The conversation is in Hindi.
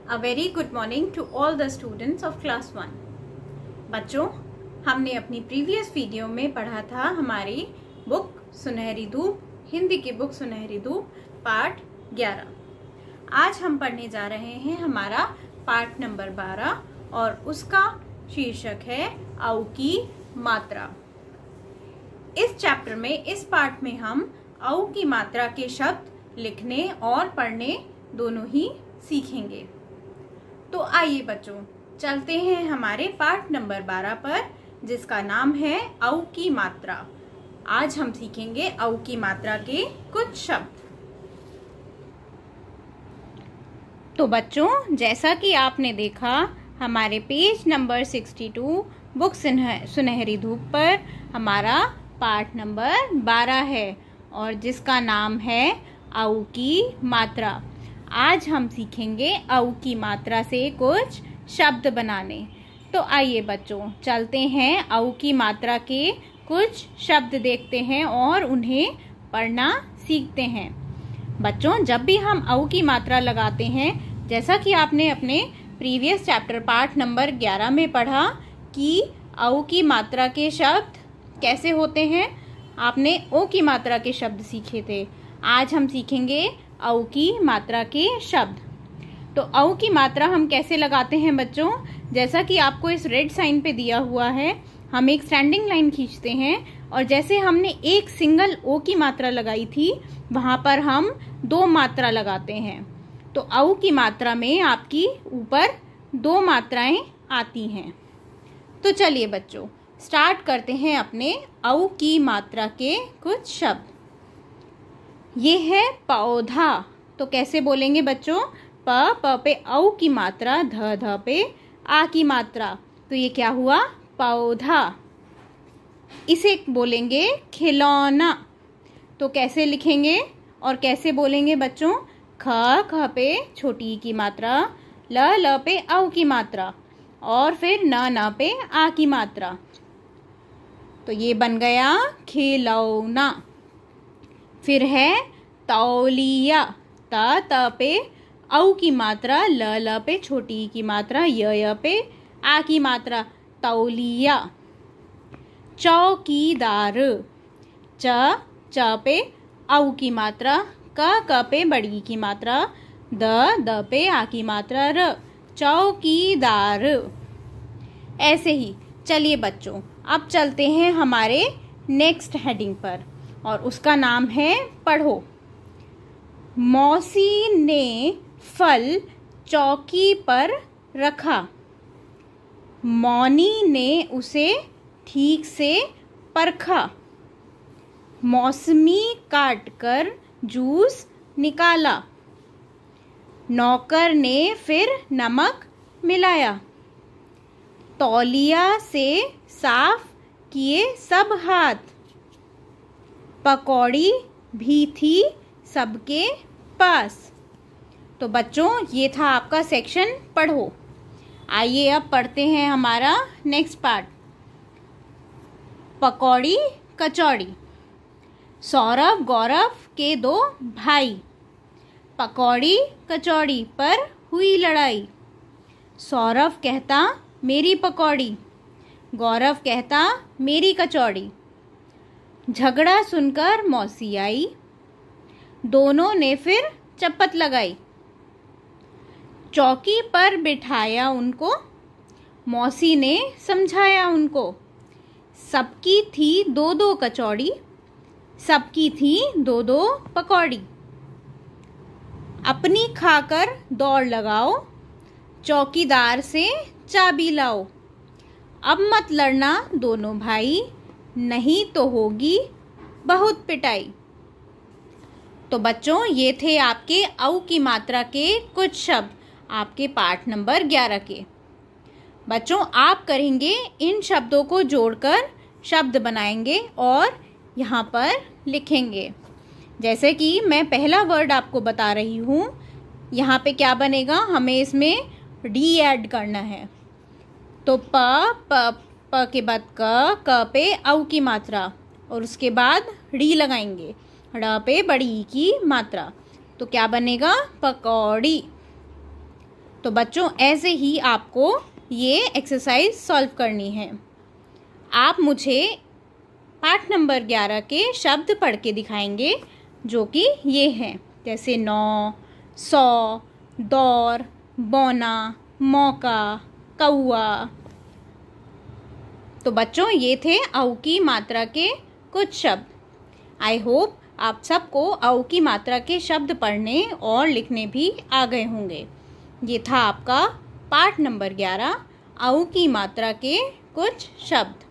A very good morning to all the students of class 1। बच्चों, हमने अपनी प्रीवियस वीडियो में पढ़ा था हमारी बुक सुनहरी धूप, हिंदी की बुक सुनहरी धूप पार्ट 11। आज हम पढ़ने जा रहे हैं हमारा पार्ट नंबर 12 और उसका शीर्षक है औ की मात्रा। इस चैप्टर में, इस पार्ट में हम औ की मात्रा के शब्द लिखने और पढ़ने दोनों ही सीखेंगे। तो आइए बच्चों, चलते हैं हमारे पार्ट नंबर 12 पर, जिसका नाम है औ की मात्रा। आज हम सीखेंगे औ की मात्रा के कुछ शब्द। तो बच्चों, जैसा कि आपने देखा हमारे पेज नंबर 62 बुक सुनहरी धूप पर हमारा पार्ट नंबर 12 है और जिसका नाम है औ की मात्रा। आज हम सीखेंगे औ की मात्रा से कुछ शब्द बनाने। तो आइए बच्चों, चलते हैं औ की मात्रा के कुछ शब्द देखते हैं और उन्हें पढ़ना सीखते हैं। बच्चों, जब भी हम औ की मात्रा लगाते हैं, जैसा कि आपने अपने प्रीवियस चैप्टर पार्ट नंबर 11 में पढ़ा कि औ की मात्रा के शब्द कैसे होते हैं, आपने ओ की मात्रा के शब्द सीखे थे। आज हम सीखेंगे औ की मात्रा के शब्द। तो औ की मात्रा हम कैसे लगाते हैं बच्चों, जैसा कि आपको इस रेड साइन पे दिया हुआ है, हम एक स्टैंडिंग लाइन खींचते हैं और जैसे हमने एक सिंगल ओ की मात्रा लगाई थी, वहां पर हम 2 मात्रा लगाते हैं। तो औ की मात्रा में आपकी ऊपर 2 मात्राएं आती हैं। तो चलिए बच्चों, स्टार्ट करते हैं अपने औ की मात्रा के कुछ शब्द। ये है पौधा। तो कैसे बोलेंगे बच्चों? प पे औ की मात्रा, ध पे आ की मात्रा। तो ये क्या हुआ? पौधा। इसे बोलेंगे खिलौना। तो कैसे लिखेंगे और कैसे बोलेंगे बच्चों? ख पे छोटी की मात्रा, ल पे औ की मात्रा और फिर न पे आ की मात्रा। तो ये बन गया खिलौना। फिर है तौलिया। त पे औ की मात्रा, ल पे छोटी की मात्रा, य पे आ की मात्रा, तौलिया। चौकीदार। च पे औ की मात्रा, क पे बड़ी की मात्रा, द पे आ की मात्रा, र, चौकीदार। ऐसे ही चलिए बच्चों, अब चलते हैं हमारे नेक्स्ट हेडिंग पर और उसका नाम है पढ़ो। मौसी ने फल चौकी पर रखा। मौनी ने उसे ठीक से परखा। मौसमी काट कर जूस निकाला। नौकर ने फिर नमक मिलाया। तौलिया से साफ किए सब हाथ। पकौड़ी भी थी सबके पास। तो बच्चों, ये था आपका सेक्शन पढ़ो। आइए अब पढ़ते हैं हमारा नेक्स्ट पार्ट। पकौड़ी कचौड़ी। सौरभ गौरव के 2 भाई। पकौड़ी कचौड़ी पर हुई लड़ाई। सौरभ कहता मेरी पकौड़ी, गौरव कहता मेरी कचौड़ी। झगड़ा सुनकर मौसी आई। दोनों ने फिर चप्पत लगाई। चौकी पर बिठाया उनको, मौसी ने समझाया उनको। सबकी थी 2-2 कचौड़ी, सबकी थी 2-2 पकौड़ी। अपनी खाकर दौड़ लगाओ, चौकीदार से चाबी लाओ। अब मत लड़ना दोनों भाई, नहीं तो होगी बहुत पिटाई। तो बच्चों, ये थे आपके औ की मात्रा के कुछ शब्द आपके पार्ट नंबर 11 के। बच्चों, आप करेंगे इन शब्दों को जोड़कर शब्द बनाएंगे और यहाँ पर लिखेंगे। जैसे कि मैं पहला वर्ड आपको बता रही हूँ, यहाँ पे क्या बनेगा, हमें इसमें डी ऐड करना है। तो प के बाद क पे औ की मात्रा और उसके बाद डी लगाएंगे, ड़ पे बड़ी की मात्रा। तो क्या बनेगा? पकौड़ी। तो बच्चों ऐसे ही आपको ये एक्सरसाइज सॉल्व करनी है। आप मुझे पाठ नंबर 11 के शब्द पढ़ के दिखाएंगे, जो कि ये हैं, जैसे 9, 100, दौर, बौना, मौका, कौआ। तो बच्चों ये थे औ की मात्रा के कुछ शब्द। आई होप आप सबको औ की मात्रा के शब्द पढ़ने और लिखने भी आ गए होंगे। ये था आपका पाठ नंबर 11, औ की मात्रा के कुछ शब्द।